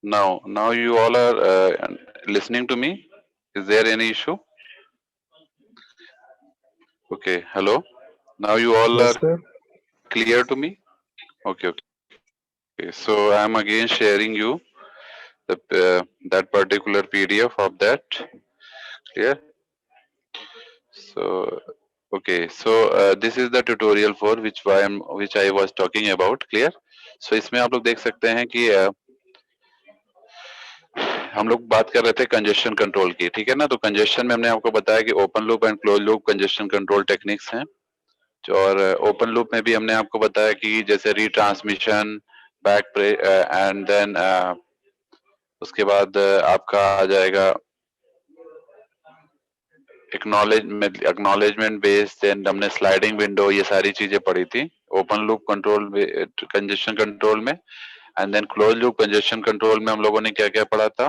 Now you all are listening to me. Is there any issue? Okay, hello. Now you all Yes, are sir. clear to me. Okay, okay. So I'm again sharing you that particular PDF of that. Clear? So okay. So this is the tutorial for which I was talking about. Clear? So इसमें आप लोग देख सकते हैं कि हम लोग बात कर रहे थे कंजेशन कंट्रोल की, ठीक है ना। तो कंजेशन में हमने आपको बताया कि open loop and close loop congestion control techniques हैं। और ओपन लूप में भी हमने आपको बताया कि जैसे रिट्रांसमिशन, बैक एंड देन उसके बाद आपका आ जाएगा एक्नॉलेजमेंट बेस्ड, देन हमने स्लाइडिंग विंडो, ये सारी चीजें पढ़ी थी open loop control congestion control में। And then close loop congestion control में हम लोगों ने क्या क्या पढ़ा था।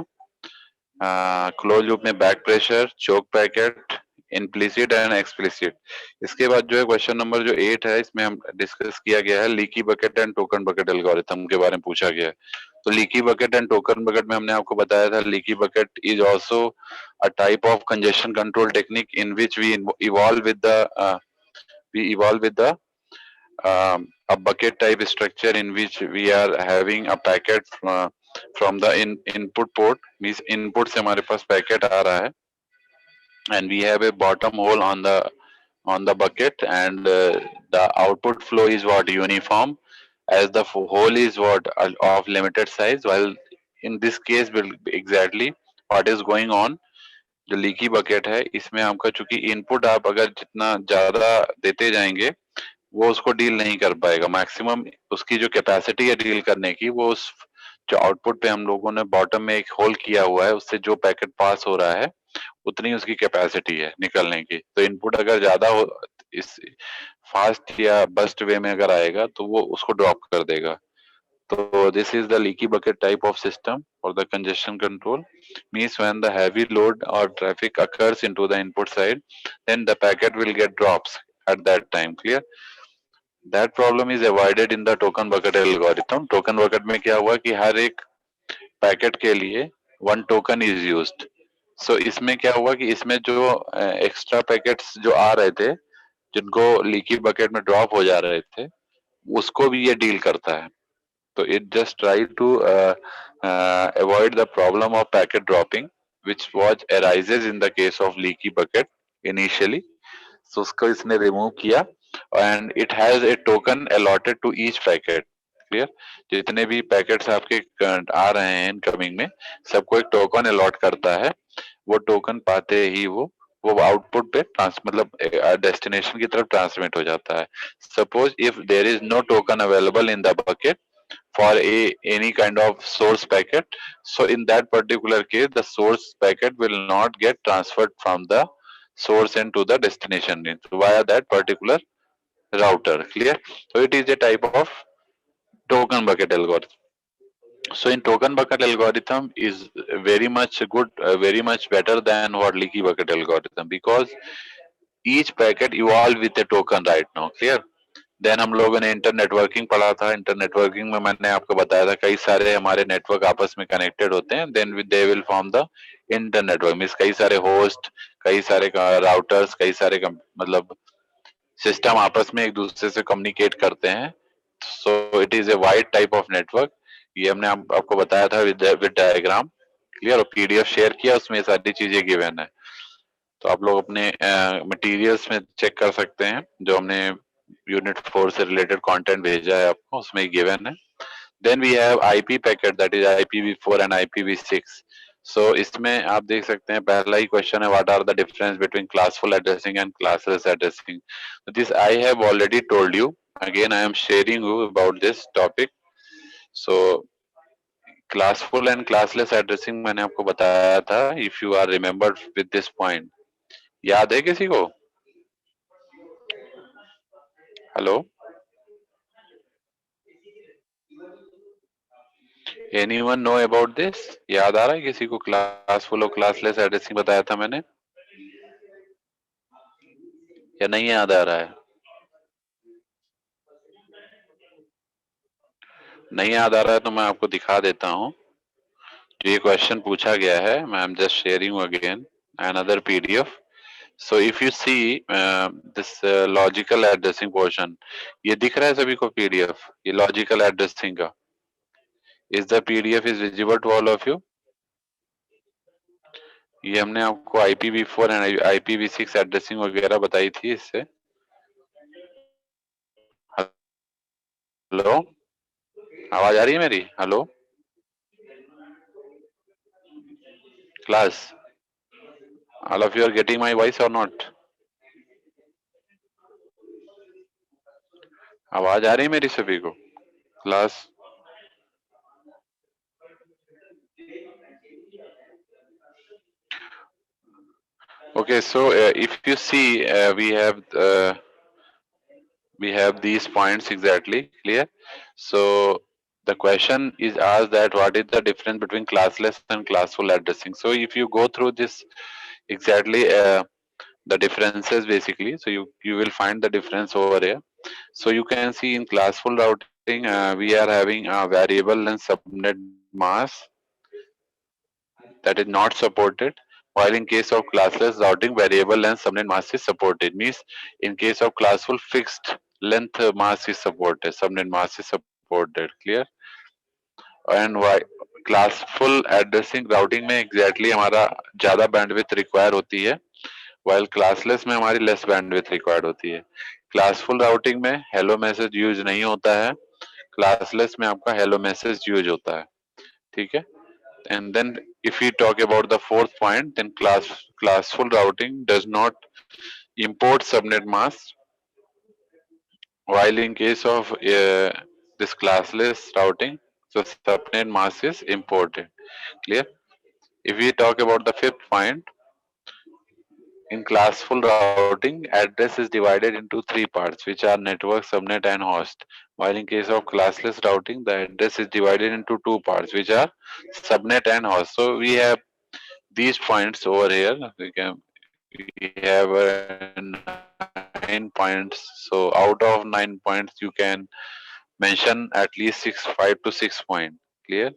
क्लोज लूप में back pressure, choke packet, implicit and explicit. इसके बाद जो है क्वेश्चन नंबर जो 8 है, इसमें हम डिस्कस किया गया है leaky bucket and token bucket algorithm के बारे में पूछा गया है। तो leaky bucket and token bucket में हमने आपको बताया था leaky bucket is also a type of congestion control technique in which we evolve with the a bucket type structure in which we are having a packet from the input port, means input से हमारे पास packet आ रहा है, and we have a bottom hole on the bucket, and the output flow is what uniform, as the hole is what of limited size, while in this case will exactly what is going on। जो leaky bucket है इसमें आपका चूंकि input आप अगर जितना ज्यादा देते जाएंगे वो उसको डील नहीं कर पाएगा, मैक्सिमम उसकी जो कैपेसिटी है डील करने की वो उस जो आउटपुट पे हम लोगों ने बॉटम में एक होल किया हुआ है उससे जो पैकेट पास हो रहा है उतनी उसकी कैपेसिटी है निकलने की। तो इनपुट अगर ज्यादा हो इस फास्ट या बस्ट वे में अगर आएगा तो वो उसको ड्रॉप कर देगा। So this is the leaky bucket type of system for the congestion control. Means when the heavy load or traffic occurs into the input side, then the packet will get drops at that time. Clear? That problem is avoided in the token bucket algorithm. Token bucket में क्या हुआ कि हर एक packet के लिए one token is used. सो इसमें क्या हुआ कि इसमें जो एक्स्ट्रा पैकेट्स जो आ रहे थे जिनको लीकी बकेट में ड्रॉप हो जा रहे थे उसको भी ये डील करता है। So it just tried to avoid the problem of packet dropping, which was arises in the case of leaky bucket initially. So उसको इसने remove किया and it has a token allotted to each packet. Clear? जितने भी packets आपके आ रहे हैं incoming में सबको एक टोकन अलॉट करता है। वो टोकन पाते ही वो आउटपुट पे ट्रांस मतलब डेस्टिनेशन की तरफ ट्रांसमिट हो जाता है। Suppose if there is no token available in the bucket for any kind of source packet, so in that particular case the source packet will not get transferred from the source into the destination via that particular router। Clear? So it is a type of token bucket algorithm। So in token bucket algorithm is very much good, very much better than what leaky bucket algorithm, because each packet evolve with a token right now। Clear? Then हम लोगों ने inter networking पढ़ा था। Inter networking में मैंने आपको बताया था कई सारे हमारे नेटवर्क आपस में कनेक्टेड होते हैं, then they will form the inter network. Means कई सारे होस्ट, कई सारे राउटर्स, कई सारे मतलब सिस्टम आपस में एक दूसरे से कम्युनिकेट करते हैं। So it is a wide type of network. ये हमने आपको बताया था विद डायग्राम। क्लियर? और पीडीएफ शेयर किया, उसमें सारी चीजें गिवन है। तो आप लोग अपने मटेरियल्स में चेक कर सकते हैं जो हमने यूनिट 4 से रिलेटेड कंटेंट भेजा है आपको, उसमें गिवन है। Then we have IP packet, that is IPv4 and IPv6। So इसमें आप देख सकते हैं पहला ही क्वेश्चन है, what are the difference between classful addressing and classless addressing. This I have already told you, again I am sharing you about this topic. So classful and classless addressing मैंने आपको बताया था, if you are remembered with this point. याद है किसी को? Hello, anyone know about this? याद आ रहा है किसी को क्लासफुल और क्लासलेस एड्रेसिंग बताया था मैंने, या नहीं याद आ रहा है? नहीं याद आ रहा है तो मैं आपको दिखा देता हूँ। तो ये क्वेश्चन पूछा गया है, मैं am just sharing again another PDF. So if you see this logical addressing portion, ये दिख रहा है सभी को PDF, ये logical addressing का, is the PDF is visible to all of you? ये हमने आपको IPv4 एंड IPv6 एड्रेसिंग वगैरह बताई थी इससे। हेलो, आवाज आ रही है मेरी? Hello class, all of you are getting my voice और नॉट? आवाज आ रही है मेरी सभी को class? Okay, so if you see we have these points exactly clear. So the question is asked that what is the difference between classless and classful addressing. So if you go through this exactly the differences basically, so you will find the difference over here. So you can see in classful routing we are having a variable length subnet mask that is not supported, while in case of classless routing variable length subnet mask is supported. Means in case of classful fixed length mask is supported, subnet mask is supported. Clear? And why classful addressing routing में exactly हमारा ज्यादा bandwidth require होती है, while classless में हमारी less bandwidth required होती है. Classful routing में hello message use नहीं होता है, classless में आपका hello message use होता है. ठीक है? And then if we talk about the fourth point, then classful routing does not import subnet mask, while in case of this classless routing, so subnet mask is imported. Clear? If we talk about the fifth point, in classful routing, address is divided into three parts, which are network, subnet, and host. While in case of classless routing, the address is divided into two parts, which are subnet and host. So we have these points over here. We have 9 points. So out of 9 points, you can mention at least 5 to 6 points. Clear?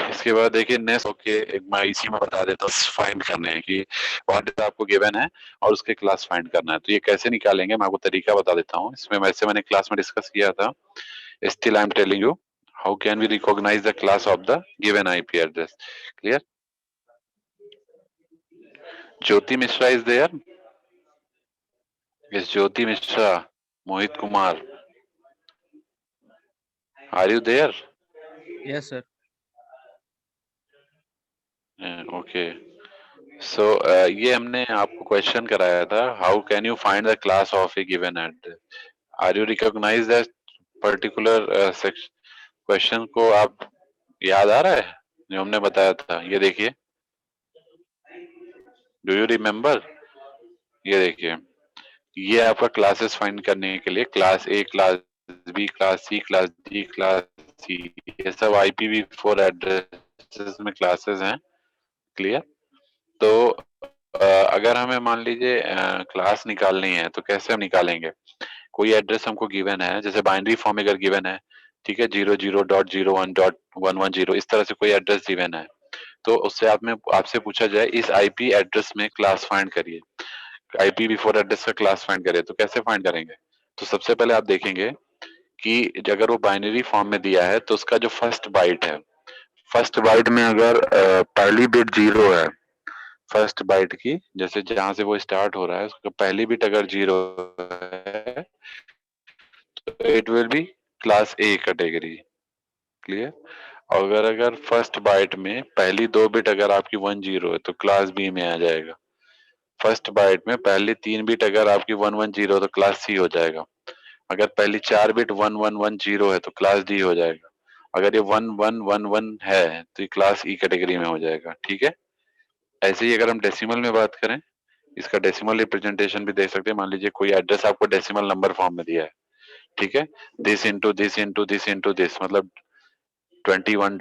इसके बाद देखिए next okay, एक मैं इसी में बता देता हूँ फाइंड करने हैं कि व्हाट आपको गिवन है और उसके क्लास फाइंड करना है। तो ये कैसे निकालेंगे मैं आपको तरीका बता देता हूँ। इसमें वैसे मैंने क्लास में डिस्कस किया था। Still I am telling you how can we recognize the class of the given IP address. Clear? Jyoti Mishra is there? Is Jyoti Mishra? Mohit Kumar, are you there? Yes, sir. Okay, so ये हमने आपको क्वेश्चन कराया था, how can you find the class of a given address. Are you recognize that particular question को? आप याद आ रहा है जो हमने बताया था? ये देखिए, डू यू रिमेम्बर? ये देखिए, ये आपका क्लासेस फाइंड करने के लिए class A, class B, class C, class D, class C, ये सब IPv4 एड्रेसेस में क्लासेस हैं। क्लियर? तो अगर हमें मान लीजिए क्लास निकालनी है तो कैसे हम निकालेंगे? कोई एड्रेस हमको गिवन है, जैसे बाइनरी फॉर्म अगर गिवन है, ठीक है, 00.01.110 इस तरह से कोई एड्रेस गिवन है, तो उससे आपसे पूछा जाए इस आईपी एड्रेस में क्लास फाइंड करिए, IPv4 एड्रेस का क्लास फाइंड करिए। तो कैसे फाइंड करेंगे? तो सबसे पहले आप देखेंगे कि अगर वो बाइनरी फॉर्म में दिया है तो उसका जो फर्स्ट बाइट है, फर्स्ट बाइट में अगर पहली बिट 0 है, फर्स्ट बाइट की जैसे जहां से वो स्टार्ट हो रहा है उसका पहली बिट अगर 0 है तो it will B class A category. Clear? और अगर फर्स्ट बाइट में पहली 2 बिट अगर आपकी 10 है तो क्लास बी में आ जाएगा। फर्स्ट बाइट में पहली 3 बिट अगर आपकी 110 तो क्लास सी हो जाएगा। अगर पहली 4 बिट 1110 है तो क्लास डी हो जाएगा। अगर ये 1111 है तो ये क्लास ई कैटेगरी में हो जाएगा। ठीक है? ऐसे ही अगर हम डेसिमल में बात करें, इसका डेसिमल रिप्रेजेंटेशन भी देख सकते हैं। मान लीजिए कोई एड्रेस आपको डेसिमल नंबर फॉर्म में दिया है, ठीक है, this into this into this into this, मतलब 21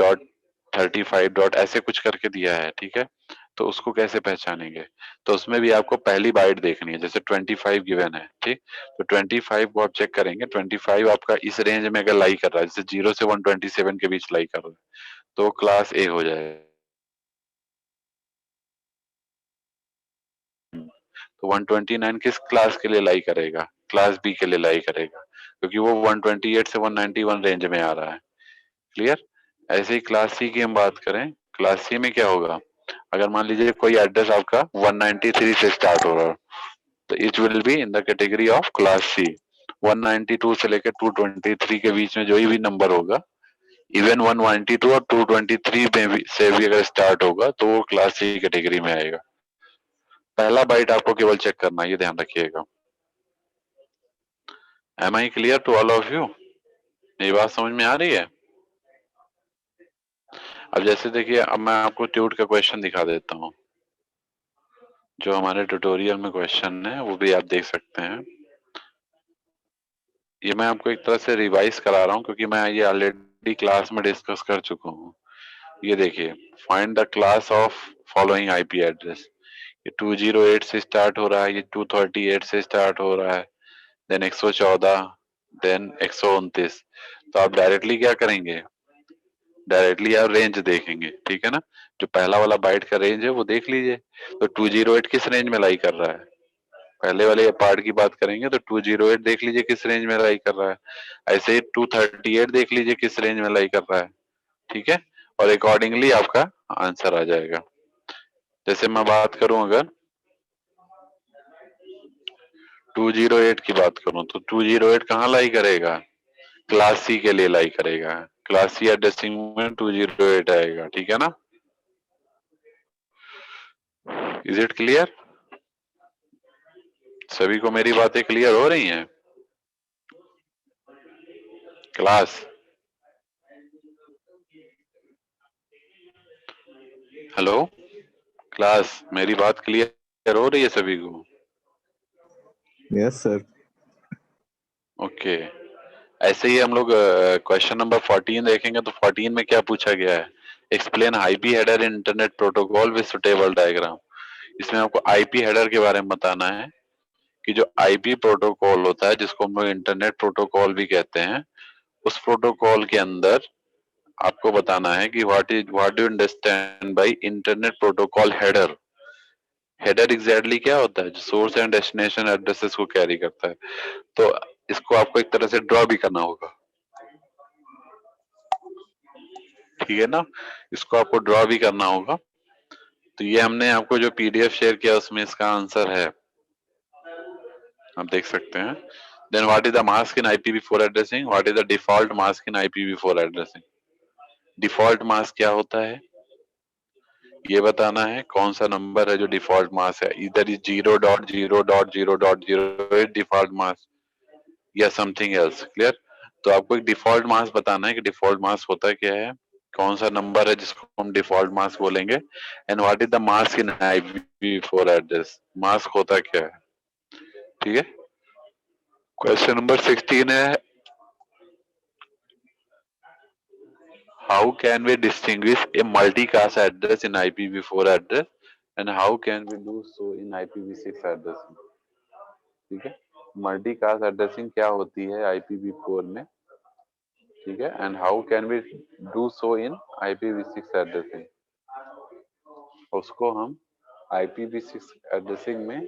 35 डॉट ऐसे कुछ करके दिया है, ठीक है। तो उसको कैसे पहचानेंगे? तो उसमें भी आपको पहली बाइट देखनी है, जैसे 25 गिवन है, ठीक। तो 25 को आप चेक करेंगे, 25 आपका इस रेंज में अगर लाई कर रहा है, जैसे 0 से 127 के बीच लाई कर रहा है, तो क्लास ए हो जाएगा। तो 129 किस क्लास के लिए लाई करेगा? क्लास बी के लिए लाई करेगा, क्योंकि वो 128 से 191 रेंज में आ रहा है। क्लियर? ऐसे ही क्लास सी की हम बात करें, क्लास सी में क्या होगा? अगर मान लीजिए कोई एड्रेस आपका 193 से स्टार्ट हो रहा है, तो it will be in the category of class C. 192 से लेकर 223 के बीच में जो भी नंबर होगा, इवन 192 और 223 में भी से भी अगर स्टार्ट होगा, तो वो क्लास सी कैटेगरी में आएगा। पहला बाइट आपको केवल चेक करना है, ये ध्यान रखिएगा। Am I clear to all of you? ये बात समझ में आ रही है? अब जैसे देखिए, अब मैं आपको ट्यूट का क्वेश्चन दिखा देता हूँ, जो हमारे ट्यूटोरियल में क्वेश्चन है वो भी आप देख सकते हैं। ये मैं आपको एक तरह से रिवाइज करा रहा हूँ, क्योंकि मैं ये ऑलरेडी क्लास में डिस्कस कर चुका हूँ। ये देखिए, find the class of following IP address. ये 208 से स्टार्ट हो रहा है, ये 238 से स्टार्ट हो रहा है, देन 114, देन 129। तो आप डायरेक्टली क्या करेंगे? डायरेक्टली आप रेंज देखेंगे, ठीक है ना। जो पहला वाला बाइट का रेंज है वो देख लीजिए। तो 208 किस रेंज में लाई कर रहा है? पहले वाले पार्ट की बात करेंगे तो 208 देख लीजिए किस रेंज में लाई कर रहा है। ऐसे ही 238 देख लीजिए किस रेंज में लाई कर रहा है, ठीक है। और अकॉर्डिंगली आपका आंसर आ जाएगा। जैसे मैं बात करूं, अगर 208 की बात करूं, तो 208 कहाँ लाई करेगा? क्लास सी के लिए लाई करेगा। क्लास सी एड्रेसिंग में 208 आएगा, ठीक है ना। Is it clear? सभी को मेरी बातें क्लियर हो रही हैं? क्लास, हेलो क्लास, मेरी बात क्लियर हो रही है सभी को? Yes sir. ओके। ऐसे ही हम लोग क्वेश्चन नंबर 14 देखेंगे, तो 14 में क्या पूछा गया है? Explain IP header in internet protocol with suitable diagram. इसमें आपको आईपी हेडर के बारे में बताना है, कि जो आईपी प्रोटोकॉल होता है, जिसको हम लोग इंटरनेट प्रोटोकॉल भी कहते हैं, उस प्रोटोकॉल के अंदर आपको बताना है कि what do you understand by internet protocol header. Header exactly क्या होता है? जो सोर्स एंड डेस्टिनेशन एड्रेसेस को कैरी करता है। तो इसको आपको एक तरह से ड्रॉ भी करना होगा, ठीक है ना। इसको आपको ड्रॉ भी करना होगा। तो ये हमने आपको जो पीडीएफ शेयर किया उसमें इसका आंसर है, आप देख सकते हैं। Then what is the mask in IPv4 addressing? What is the default mask in IPv4 addressing? Default mask क्या होता है, ये बताना है। कौन सा नंबर है जो डिफॉल्ट मास्क है? इधर इज 0.0.0.0 डिफॉल्ट मास्क, या समथिंग एल्स। क्लियर? तो आपको एक डिफॉल्ट मास्क बताना है कि डिफॉल्ट मास्क होता क्या है, कौन सा नंबर है जिसको हम डिफॉल्ट मास्क बोलेंगे, and what is the mask in IPv4 address. Mask होता क्या है, ठीक है। क्वेश्चन नंबर 16 है, how can we distinguish a multicast address in IPv4 address and how can we do so in IPv6 address? ठीक है, multicast addressing क्या होती है IPv4 में, ठीक है, and how can we do so in IPv6 addressing. उसको हम IPv6 एड्रेसिंग में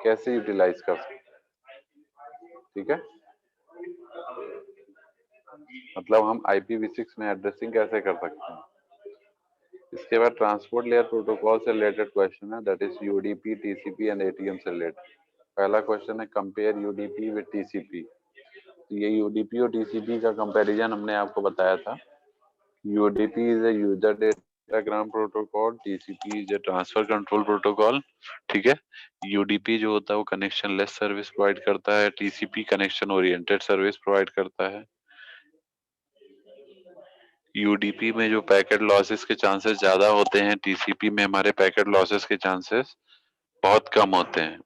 कैसे यूटिलाइज कर सकते हैं, ठीक है। मतलब हम IPv6 में एड्रेसिंग कैसे कर सकते हैं। इसके बाद ट्रांसपोर्ट लेयर प्रोटोकॉल से रिलेटेड क्वेश्चन है, that is UDP, TCP and ATM से रिलेटेड। पहला क्वेश्चन है कंपेयर यूडीपी विद टीसीपी। ये यूडीपी और टीसीपी का कंपैरिजन हमने आपको बताया था। UDP is a user datagram protocol, TCP is a transfer control protocol, ठीक है। यूडीपी जो होता है वो कनेक्शन लेस सर्विस प्रोवाइड करता है, TCP connection oriented service provide करता है। यूडीपी में जो पैकेट लॉसेस के चांसेस ज्यादा होते हैं, टीसीपी में हमारे पैकेट लॉसेस के चांसेस बहुत कम होते हैं,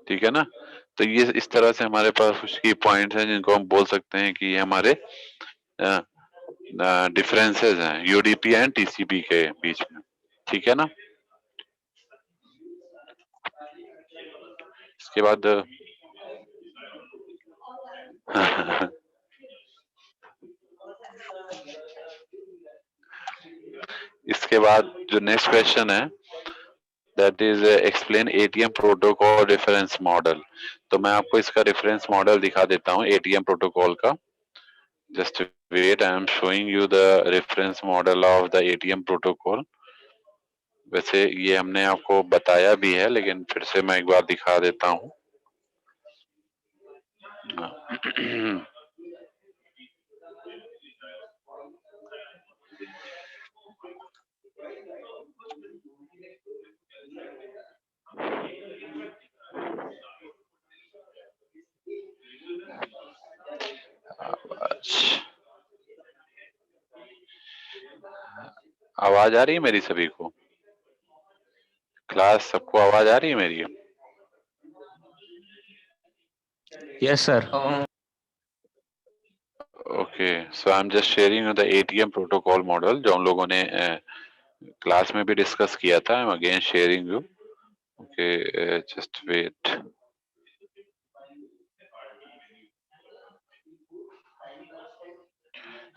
ठीक है ना। तो ये इस तरह से हमारे पास कुछ की पॉइंट्स हैं जिनको हम बोल सकते हैं कि ये हमारे डिफरेंसेस हैं यूडीपी एंड टीसीपी के बीच में, ठीक है ना। इसके बाद इसके बाद जो नेक्स्ट क्वेश्चन है that is explain ATM protocol reference model. तो मैं आपको इसका रेफरेंस मॉडल दिखा देता हूँ एटीएम प्रोटोकॉल का। Just wait, I am showing you the reference model of the ATM protocol. वैसे ये हमने आपको बताया भी है लेकिन फिर से मैं एक बार दिखा देता हूँ। आवाज आ रही है मेरी सभी को? क्लास सबको आवाज आ रही है मेरी? Yes sir. Okay, so I am just sharing the ATM protocol model जो हम लोगों ने क्लास में भी डिस्कस किया था। I am again sharing you. Okay, just wait.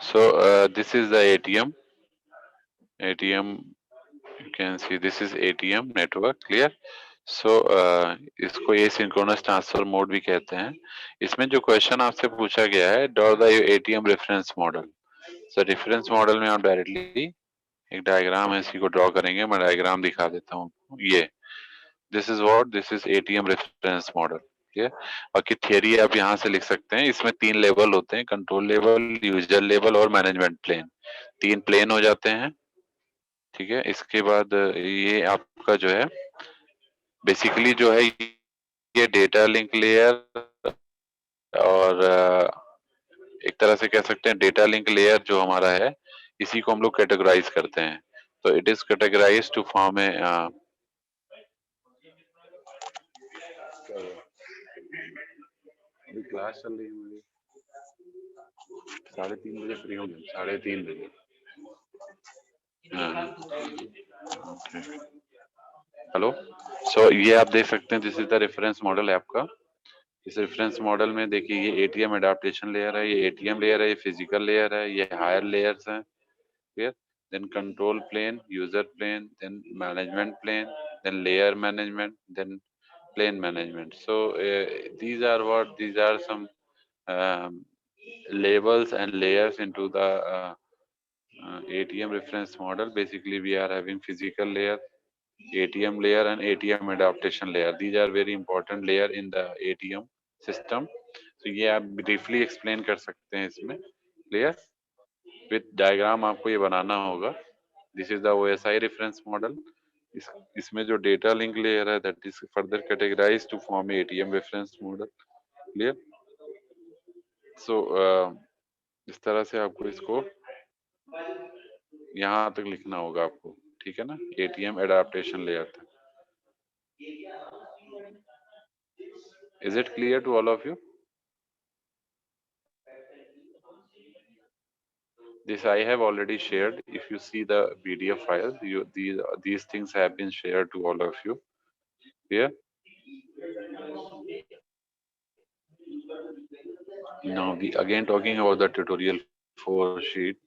So this is the ATM. You can see this is ATM network, clear? So इसको asynchronous transfer mode भी कहते हैं। इसमें जो क्वेश्चन आपसे पूछा गया है draw the ATM reference model. So reference model में आप डायरेक्टली एक डायग्राम है, इसी को ड्रॉ करेंगे। मैं डायग्राम दिखा देता हूँ। ये this is ATM reference model, ठीक है। बाकी थियरी आप यहाँ से लिख सकते हैं। इसमें 3 लेवल होते हैं, कंट्रोल लेवल, यूजर लेवल और मैनेजमेंट प्लेन। 3 प्लेन हो जाते हैं, ठीक है। इसके बाद ये आपका जो है बेसिकली जो है ये डेटा लिंक लेयर और एक तरह से कह सकते हैं डेटा लिंक लेयर जो हमारा है इसी को हम लोग कैटेगराइज करते हैं। तो it is categorise to form a class चल रही है मेरी 3:30 बजे फ्री होंगे, 3:30 बजे। हेलो, सो ये आप देख सकते हैं this is the reference model है आपका। इस रेफरेंस मॉडल में देखिए ये एटीएम एडाप्टेशन लेयर है, ये एटीएम लेयर है, ये फिजिकल लेयर है, ये हायर लेयर्स हैं, clear. Then control plane, user plane, then management plane, then layer management, then plane management. So these are some labels and layers into the ATM reference model. Basically we are having physical layer, ATM layer and ATM adaptation layer. These are very important layer in the ATM system. So ये आप briefly explain कर सकते हैं इसमें, clear? With diagram आपको ये बनाना होगा। This is the OSI reference model. इसमें जो डेटा लिंक लेयर है that is further categorize to form ATM reference model, clear. So इस तरह से आपको इसको यहाँ तक लिखना होगा आपको, ठीक है ना, एटीएम एडाप्टेशन लेयर तक। Is it clear to all of you? This I have already shared. If you see the PDF file, these things have been shared to all of you. Here. Now we again talking about the tutorial 4 sheet.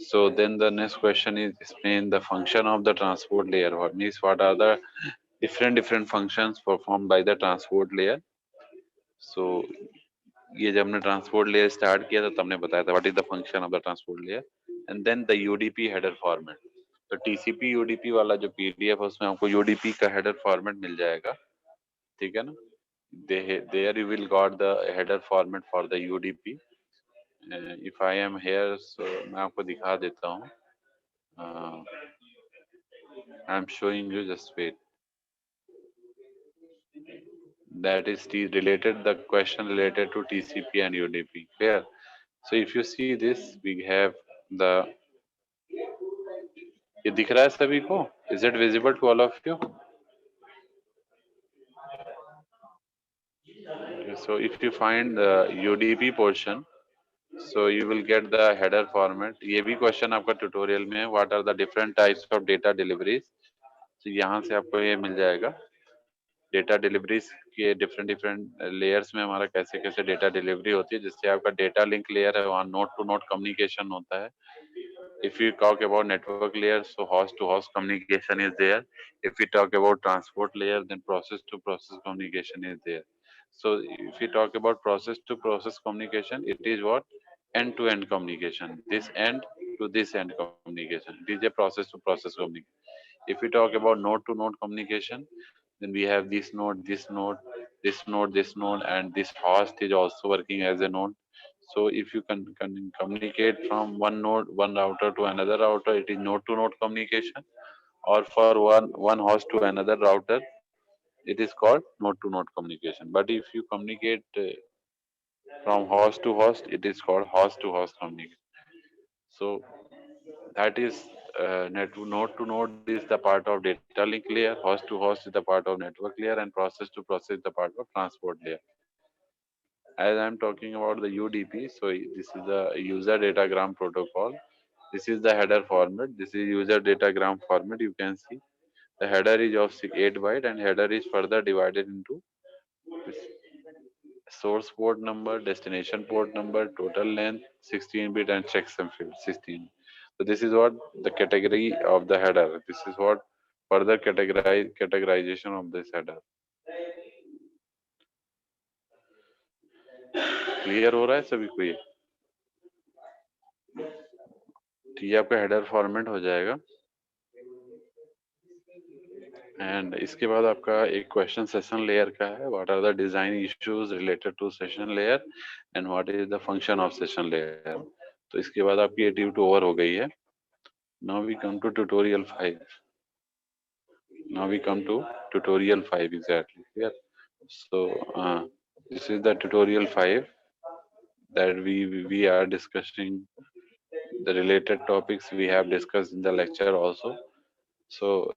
So then the next question is explain the function of the transport layer. What means what are the different functions performed by the transport layer? So ये जब हमने transport layer start किया था तब हमने बताया था what is the function of the transport layer and then the UDP header format. तो टीसीपी यूडीपी वाला जो पीडीएफ है उसमें आपको यूडीपी का हेडर फॉर्मेट मिल जाएगा, ठीक है ना। There you will got the header format for the UDP. If I am here so मैं आपको दिखा देता हूँ। I am showing you, just wait. That is related, the question related to TCP and UDP, clear? So if you see this, we have the, ये दिख रहा है सभी को? Is it visible to all of you? Okay, so if you find the UDP portion, So you will get the header format. ये भी question आपका tutorial में है. What are the different types of data deliveries? तो यहाँ से आपको ये मिल जाएगा. डेटा डिलीवरीज के डिफरेंट डिफरेंट लेयर्स में हमारा कैसे कैसे डेटा डिलीवरी होती है, जिससे आपका डेटा लिंक लेयर है वहाँ नोड टू नोड कम्युनिकेशन होता है. If you talk about network layer, so host to host communication is there. If we talk about transport layer, then process to process communication is there. So if we talk about process to process communication, it is what? End to end communication. This end to this end communication. It is a process to process communication. If we talk about node to node communication, then we have this node, this node, this node, this node, and this host is also working as a node. So if you can communicate from one node, one router to another router, it is node to node communication. Or for one host to another router, it is called node to node communication. But if you communicate from host to host, it is called host to host communication. So that is node to node is the part of data link layer, host to host is the part of network layer, and process to process is the part of transport layer. As I'm talking about the UDP, so this is the user datagram protocol. This is the header format. This is user datagram format. You can see the header is of 8 byte and header is further divided into this source port number, destination port number, total length, 16-bit and checksum field 16. So this is what the category of the header. This is what further categorization of this header. Clear हो रहा है सभी को ये? तो ये आपका header format हो जाएगा. एंड इसके बाद आपका एक क्वेश्चन सेशन लेयर का है. What are the design issues related to session layer and what is the function of session layer. तो इसके बाद आपकी ये ड्यूटी ओवर हो गई है. Now we come to tutorial 5. Now we come to tutorial 5 exactly here. So this is the tutorial 5 that we are discussing the related topics we have discussed in the lecture also. So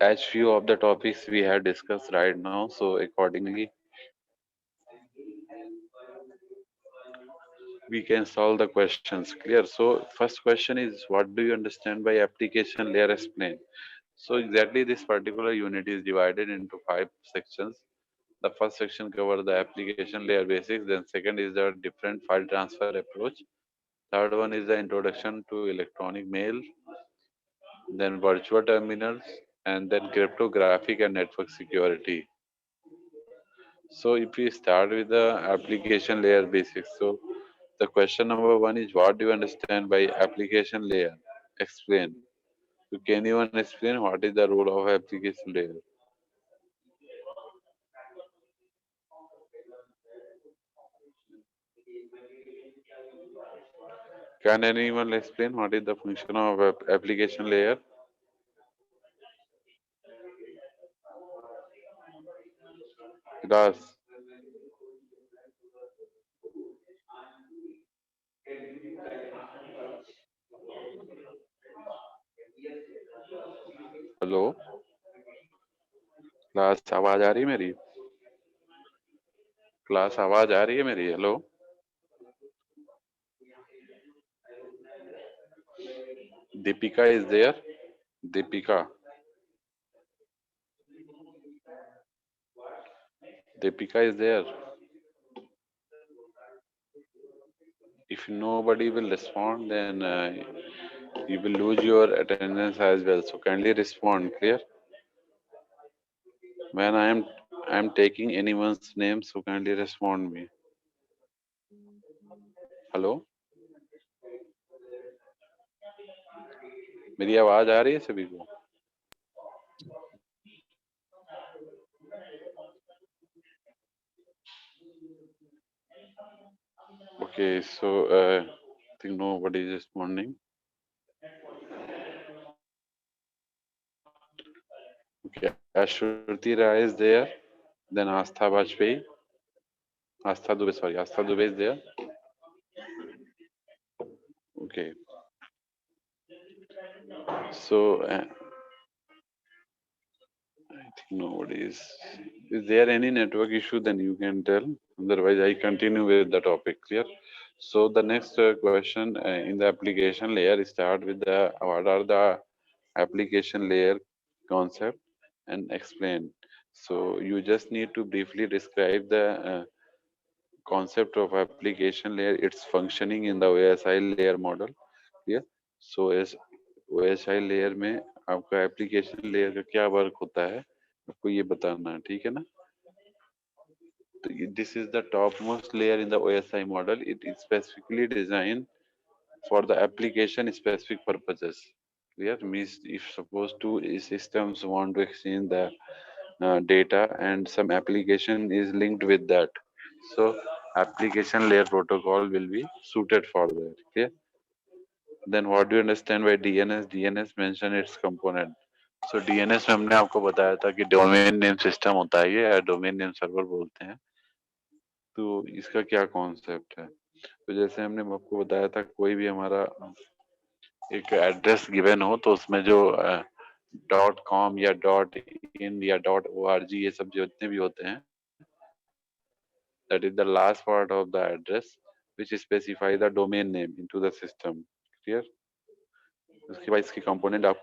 as few of the topics we have discussed right now, so accordingly we can solve the questions. Clear? So first question is, what do you understand by application layer? Explain. So exactly this particular unit is divided into 5 sections. The first section covers the application layer basics. Then second is the different file transfer approach. Third one is the introduction to electronic mail. Then virtual terminals, and then cryptographic and network security. So if we start with the application layer basics, so the question number 1 is, what do you understand by application layer? Explain. So can you explain what is the role of application layer? Can anyone explain what is the function of application layer? Vilas. Hello, class आवाज आ रही है मेरी? Class आवाज आ रही है मेरी? Hello, Deepika is there? Deepika, Deepika is there. If nobody will respond, then you will lose your attendance as well. So kindly respond. Clear? When I am taking anyone's name, so kindly respond me. Hello, मेरी आवाज आ रही है सभी को? Okay, so I think nobody is responding. Okay, Ashruti Rai is there. Then Astha Bajpayee. Astha Dubey, sorry, Astha Dubey is there. Okay. So I think nobody is. Is there any network issue? Then you can tell. Otherwise, I continue with the topic. Clear? So the next question in the application layer start with the what are the application layer concept and explain. So you just need to briefly describe the concept of application layer, its functioning in the OSI layer model. Yeah. So as OSI layer में आपका application layer का क्या work होता है आपको ये बताना है, ठीक है ना? तो this is the topmost layer in the OSI model. It is specifically designed for the application specific purposes. Clear? Means if suppose two systems want to exchange the data and some application is linked with that, so application layer protocol will be suited for that. Clear? Then what do you understand by DNS? DNS mention its component. So DNS में हमने आपको बताया था कि domain name system होता है ये, या डोमेन नेम सर्वर बोलते हैं. तो इसका क्या कॉन्सेप्ट है? तो जैसे हमने आपको बताया था कोई भी हमारा एक एड्रेस गिवन हो तो उसमें जो .com या .in या .org ये सब जितने भी होते हैं, that is the last part of the address which specify the domain name into the system. Clear? उसके बाद इसकी कंपोनेंट आपको